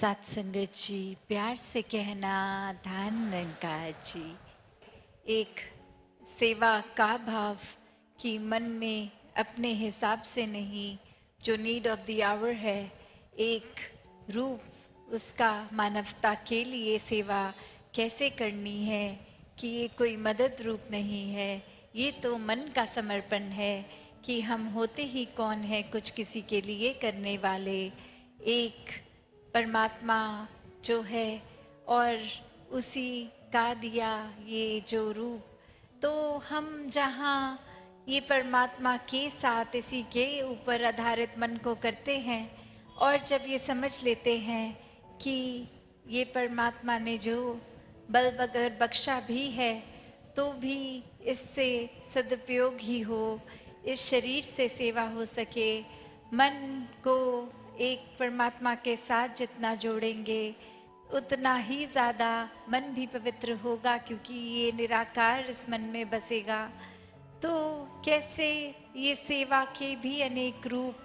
सत्संगत जी, प्यार से कहना ध्यान निरंकार जी। एक सेवा का भाव कि मन में अपने हिसाब से नहीं, जो नीड ऑफ द आवर है, एक रूप उसका मानवता के लिए सेवा कैसे करनी है, कि ये कोई मदद रूप नहीं है, ये तो मन का समर्पण है कि हम होते ही कौन है कुछ किसी के लिए करने वाले। एक परमात्मा जो है और उसी का दिया ये जो रूप, तो हम जहाँ ये परमात्मा के साथ इसी के ऊपर आधारित मन को करते हैं और जब ये समझ लेते हैं कि ये परमात्मा ने जो बल अगर बख्शा भी है तो भी इससे सदुपयोग ही हो, इस शरीर से सेवा हो सके, मन को एक परमात्मा के साथ जितना जोड़ेंगे उतना ही ज़्यादा मन भी पवित्र होगा, क्योंकि ये निराकार इस मन में बसेगा। तो कैसे ये सेवा के भी अनेक रूप,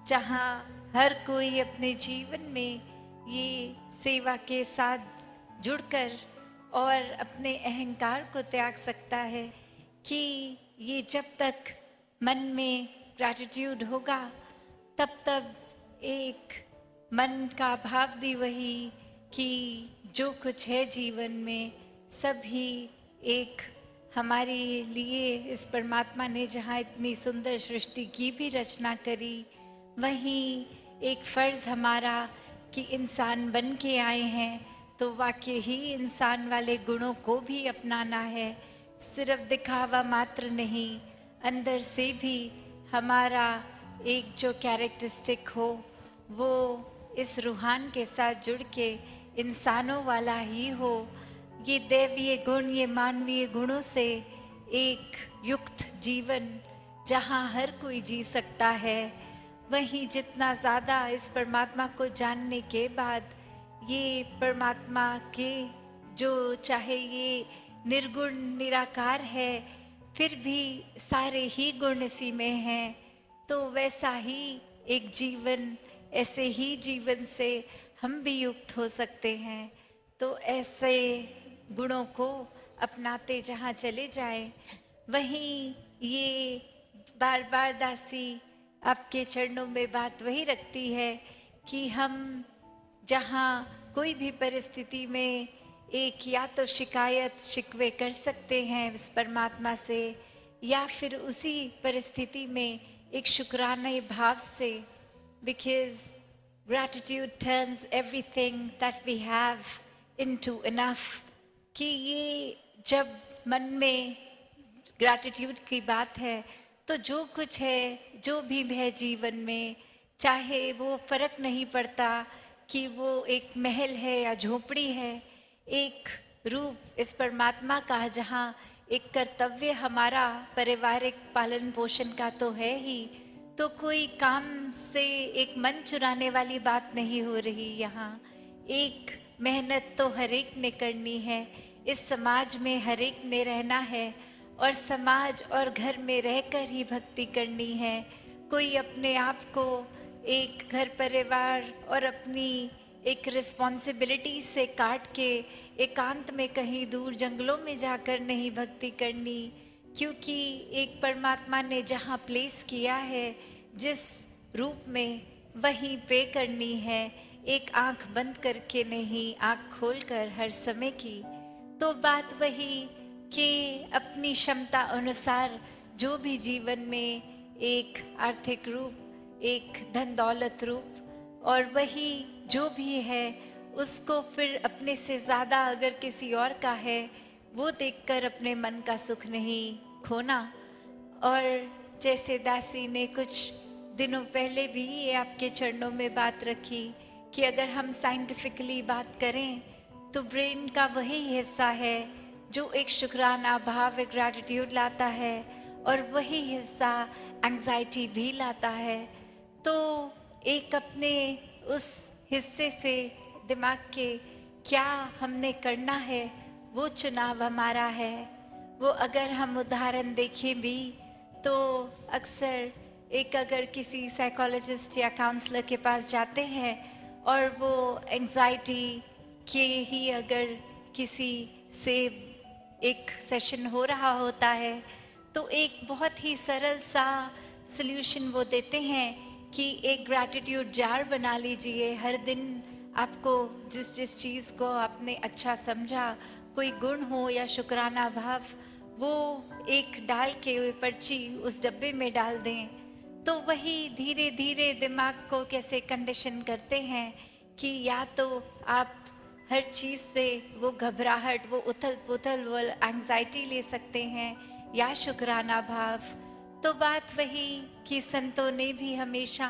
जहाँ हर कोई अपने जीवन में ये सेवा के साथ जुड़कर और अपने अहंकार को त्याग सकता है, कि ये जब तक मन में ग्रैटिट्यूड होगा तब तब एक मन का भाव भी वही कि जो कुछ है जीवन में सब ही एक हमारे लिए इस परमात्मा ने जहाँ इतनी सुंदर सृष्टि की भी रचना करी, वहीं एक फर्ज हमारा कि इंसान बन के आए हैं तो वाकई ही इंसान वाले गुणों को भी अपनाना है, सिर्फ दिखावा मात्र नहीं, अंदर से भी हमारा एक जो कैरेक्टरिस्टिक हो वो इस रूहान के साथ जुड़ के इंसानों वाला ही हो। ये दैवीय गुण, ये मानवीय गुणों से एक युक्त जीवन जहाँ हर कोई जी सकता है, वहीं जितना ज़्यादा इस परमात्मा को जानने के बाद ये परमात्मा के जो चाहे ये निर्गुण निराकार है फिर भी सारे ही गुण इसी में हैं, तो वैसा ही एक जीवन, ऐसे ही जीवन से हम भी युक्त हो सकते हैं। तो ऐसे गुणों को अपनाते जहाँ चले जाएं, वहीं ये बार बार दासी आपके चरणों में बात वही रखती है कि हम जहाँ कोई भी परिस्थिति में एक या तो शिकायत शिकवे कर सकते हैं इस परमात्मा से, या फिर उसी परिस्थिति में एक शुक्राने भाव से, because gratitude turns everything that we have into enough, कि ये जब मन में ग्रैटिट्यूड की बात है तो जो कुछ है, जो भी है जीवन में, चाहे वो फर्क नहीं पड़ता कि वो एक महल है या झोपड़ी है, एक रूप इस परमात्मा का जहाँ एक कर्तव्य हमारा पारिवारिक पालन पोषण का तो है ही, तो कोई काम से एक मन चुराने वाली बात नहीं हो रही यहाँ। एक मेहनत तो हर एक ने करनी है, इस समाज में हर एक ने रहना है और समाज और घर में रहकर ही भक्ति करनी है। कोई अपने आप को एक घर परिवार और अपनी एक रिस्पॉन्सिबिलिटी से काट के एकांत में कहीं दूर जंगलों में जाकर नहीं भक्ति करनी, क्योंकि एक परमात्मा ने जहाँ प्लेस किया है जिस रूप में, वहीं पे करनी है, एक आंख बंद करके नहीं, आंख खोलकर हर समय की। तो बात वही कि अपनी क्षमता अनुसार जो भी जीवन में एक आर्थिक रूप, एक धन दौलत रूप, और वही जो भी है उसको फिर अपने से ज़्यादा अगर किसी और का है वो देखकर अपने मन का सुख नहीं खोना। और जैसे दासी ने कुछ दिनों पहले भी ये आपके चरणों में बात रखी कि अगर हम साइंटिफिकली बात करें तो ब्रेन का वही हिस्सा है जो एक शुक्राना भाव, एक ग्रैटिट्यूड लाता है, और वही हिस्सा एंग्जाइटी भी लाता है। तो एक अपने उस हिस्से से दिमाग के क्या हमने करना है वो चुनाव हमारा है। वो अगर हम उदाहरण देखें भी तो अक्सर एक अगर किसी साइकोलॉजिस्ट या काउंसलर के पास जाते हैं और वो एंजाइटी के ही अगर किसी से एक सेशन हो रहा होता है तो एक बहुत ही सरल सा सल्यूशन वो देते हैं कि एक ग्रैटिट्यूड जार बना लीजिए। हर दिन आपको जिस जिस चीज़ को आपने अच्छा समझा, कोई गुण हो या शुक्राना भाव, वो एक डाल के पर्ची उस डब्बे में डाल दें। तो वही धीरे धीरे दिमाग को कैसे कंडीशन करते हैं कि या तो आप हर चीज़ से वो घबराहट, वो उथल पुथल, वो एंजाइटी ले सकते हैं या शुक्राना भाव। तो बात वही कि संतों ने भी हमेशा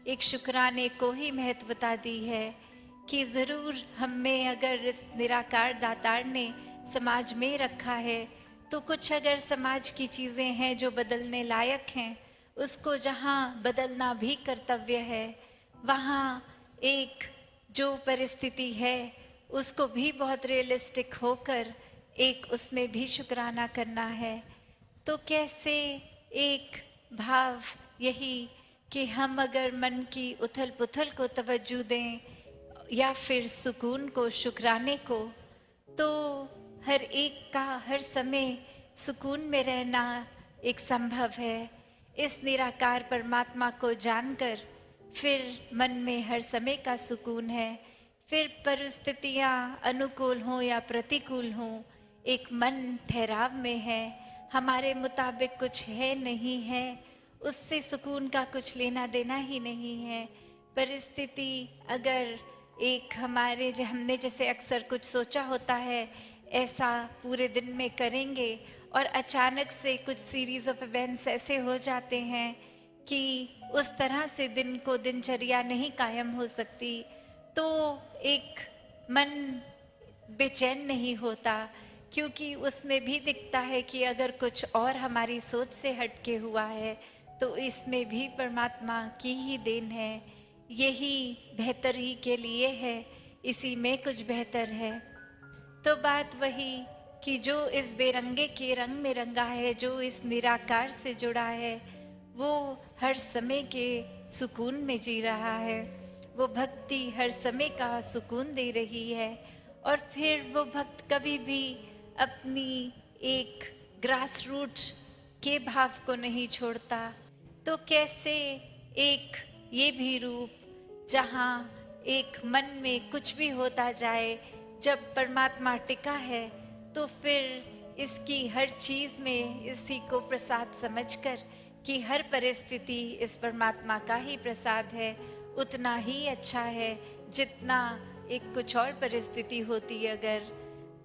एक शुक्राने को ही महत्वता दी है कि ज़रूर हम में अगर इस निराकार दातार ने समाज में रखा है तो कुछ अगर समाज की चीज़ें हैं जो बदलने लायक हैं, उसको जहाँ बदलना भी कर्तव्य है, वहाँ एक जो परिस्थिति है उसको भी बहुत रियलिस्टिक होकर एक उसमें भी शुक्राना करना है। तो कैसे एक भाव यही कि हम अगर मन की उथल पुथल को तवज्जो दें या फिर सुकून को, शुक्राने को, तो हर एक का हर समय सुकून में रहना एक संभव है। इस निराकार परमात्मा को जानकर फिर मन में हर समय का सुकून है। फिर परिस्थितियाँ अनुकूल हों या प्रतिकूल हों, एक मन ठहराव में है, हमारे मुताबिक कुछ है नहीं है, उससे सुकून का कुछ लेना देना ही नहीं है। परिस्थिति अगर एक हमारे हमने जैसे अक्सर कुछ सोचा होता है ऐसा पूरे दिन में करेंगे और अचानक से कुछ सीरीज ऑफ इवेंट्स ऐसे हो जाते हैं कि उस तरह से दिन को दिनचर्या नहीं कायम हो सकती, तो एक मन बेचैन नहीं होता, क्योंकि उसमें भी दिखता है कि अगर कुछ और हमारी सोच से हटके हुआ है तो इसमें भी परमात्मा की ही देन है, यही बेहतर ही के लिए है, इसी में कुछ बेहतर है। तो बात वही कि जो इस बेरंगे के रंग में रंगा है, जो इस निराकार से जुड़ा है, वो हर समय के सुकून में जी रहा है, वो भक्ति हर समय का सुकून दे रही है। और फिर वो भक्त कभी भी अपनी एक ग्रास रूट के भाव को नहीं छोड़ता। तो कैसे एक ये भी रूप जहाँ एक मन में कुछ भी होता जाए, जब परमात्मा टिका है तो फिर इसकी हर चीज़ में इसी को प्रसाद समझकर कि हर परिस्थिति इस परमात्मा का ही प्रसाद है, उतना ही अच्छा है जितना एक कुछ और परिस्थिति होती अगर।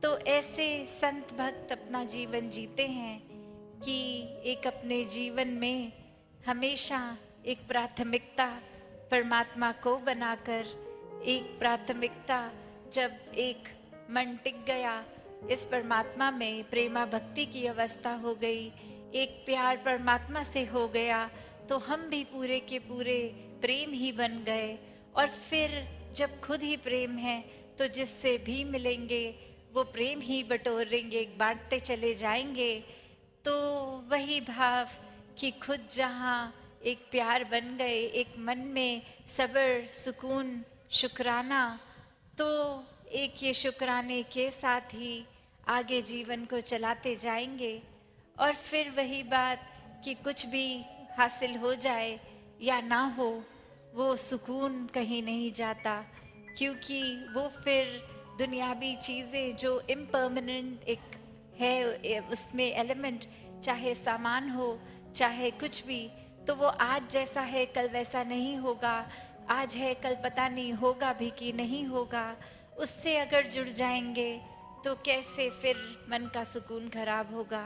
तो ऐसे संत भक्त अपना जीवन जीते हैं कि एक अपने जीवन में हमेशा एक प्राथमिकता परमात्मा को बनाकर, एक प्राथमिकता जब एक मन टिक गया इस परमात्मा में, प्रेमा भक्ति की अवस्था हो गई, एक प्यार परमात्मा से हो गया, तो हम भी पूरे के पूरे प्रेम ही बन गए। और फिर जब खुद ही प्रेम है तो जिससे भी मिलेंगे वो प्रेम ही बटोरेंगे, बांटते चले जाएंगे। तो वही भाव कि खुद जहाँ एक प्यार बन गए, एक मन में सब्र, सुकून, शुक्राना, तो एक ये शुक्राने के साथ ही आगे जीवन को चलाते जाएंगे। और फिर वही बात कि कुछ भी हासिल हो जाए या ना हो, वो सुकून कहीं नहीं जाता, क्योंकि वो फिर दुनियावी चीज़ें जो इम्पर्मानेंट एक है उसमें एलिमेंट, चाहे सामान हो चाहे कुछ भी, तो वो आज जैसा है कल वैसा नहीं होगा, आज है कल पता नहीं होगा भी कि नहीं होगा। उससे अगर जुड़ जाएंगे तो कैसे फिर मन का सुकून खराब होगा।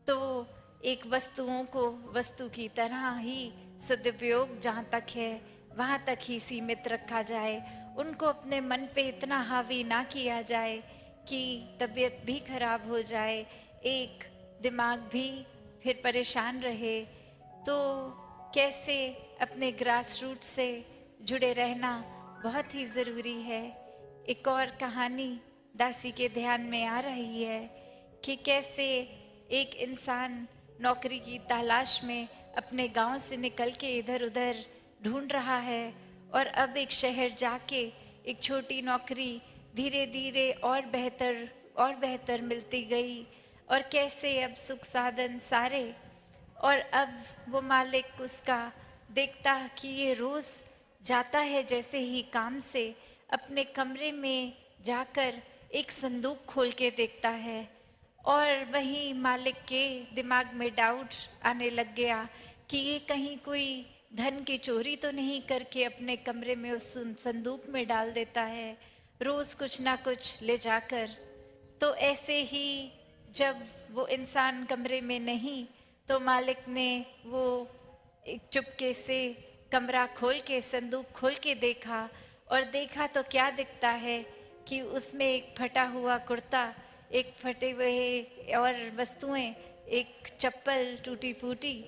तो एक वस्तुओं को वस्तु की तरह ही सदुपयोग जहाँ तक है वहाँ तक ही सीमित रखा जाए, उनको अपने मन पे इतना हावी ना किया जाए कि तबीयत भी खराब हो जाए, एक दिमाग भी फिर परेशान रहे। तो कैसे अपने ग्रास रूट से जुड़े रहना बहुत ही ज़रूरी है। एक और कहानी दासी के ध्यान में आ रही है कि कैसे एक इंसान नौकरी की तलाश में अपने गांव से निकल के इधर उधर ढूंढ रहा है, और अब एक शहर जाके एक छोटी नौकरी धीरे धीरे और बेहतर मिलती गई, और कैसे अब सुख साधन सारे। और अब वो मालिक उसका देखता कि ये रोज जाता है जैसे ही काम से, अपने कमरे में जाकर एक संदूक खोल के देखता है, और वहीं मालिक के दिमाग में डाउट आने लग गया कि ये कहीं कोई धन की चोरी तो नहीं करके अपने कमरे में उस संदूक में डाल देता है रोज कुछ ना कुछ ले जाकर। तो ऐसे ही जब वो इंसान कमरे में नहीं, तो मालिक ने वो एक चुपके से कमरा खोल के संदूक खोल के देखा, और देखा तो क्या दिखता है कि उसमें एक फटा हुआ कुर्ता, एक फटे हुए और वस्तुएं, एक चप्पल टूटी फूटी,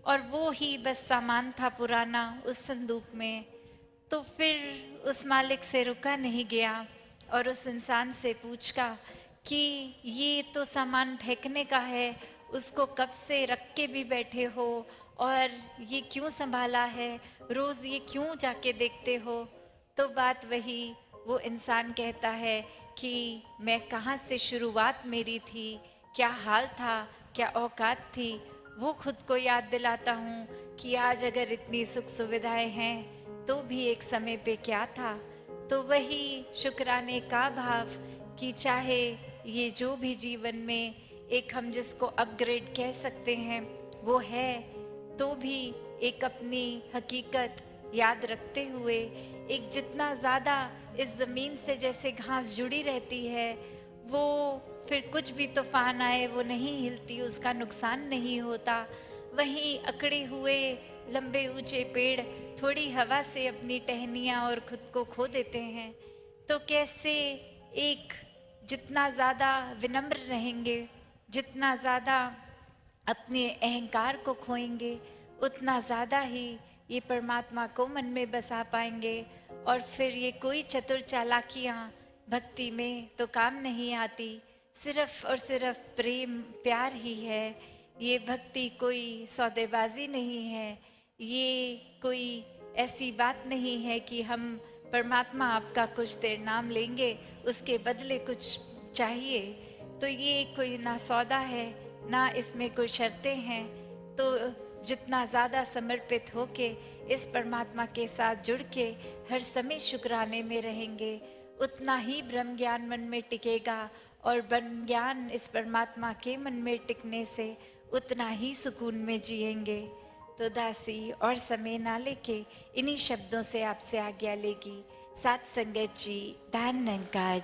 और वो ही बस सामान था पुराना उस संदूक में। तो फिर उस मालिक से रुका नहीं गया और उस इंसान से पूछा कि ये तो सामान फेंकने का है, उसको कब से रख के भी बैठे हो, और ये क्यों संभाला है, रोज ये क्यों जाके देखते हो। तो बात वही, वो इंसान कहता है कि मैं कहाँ से शुरुआत मेरी थी, क्या हाल था, क्या औकात थी, वो खुद को याद दिलाता हूँ कि आज अगर इतनी सुख सुविधाएं हैं तो भी एक समय पे क्या था। तो वही शुक्राने का भाव कि चाहे ये जो भी जीवन में एक हम जिसको अपग्रेड कह सकते हैं वो है, तो भी एक अपनी हकीकत याद रखते हुए, एक जितना ज़्यादा इस ज़मीन से जैसे घास जुड़ी रहती है, वो फिर कुछ भी तूफान आए वो नहीं हिलती, उसका नुकसान नहीं होता। वहीं अकड़े हुए लंबे ऊंचे पेड़ थोड़ी हवा से अपनी टहनियाँ और खुद को खो देते हैं। तो कैसे एक जितना ज़्यादा विनम्र रहेंगे, जितना ज़्यादा अपने अहंकार को खोएंगे, उतना ज़्यादा ही ये परमात्मा को मन में बसा पाएंगे। और फिर ये कोई चतुर चालाकियाँ भक्ति में तो काम नहीं आती, सिर्फ और सिर्फ प्रेम प्यार ही है। ये भक्ति कोई सौदेबाजी नहीं है, ये कोई ऐसी बात नहीं है कि हम परमात्मा आपका कुछ देर नाम लेंगे उसके बदले कुछ चाहिए। तो ये कोई ना सौदा है, ना इसमें कोई शर्तें हैं। तो जितना ज़्यादा समर्पित होके इस परमात्मा के साथ जुड़ के हर समय शुक्राने में रहेंगे, उतना ही ब्रह्म ज्ञान मन में टिकेगा, और ब्रह्म ज्ञान इस परमात्मा के मन में टिकने से उतना ही सुकून में जिएंगे। तो दासी और समय ना लेके इन्हीं शब्दों से आपसे आज्ञा लेगी। साथ संगत जी, धन निरंकार।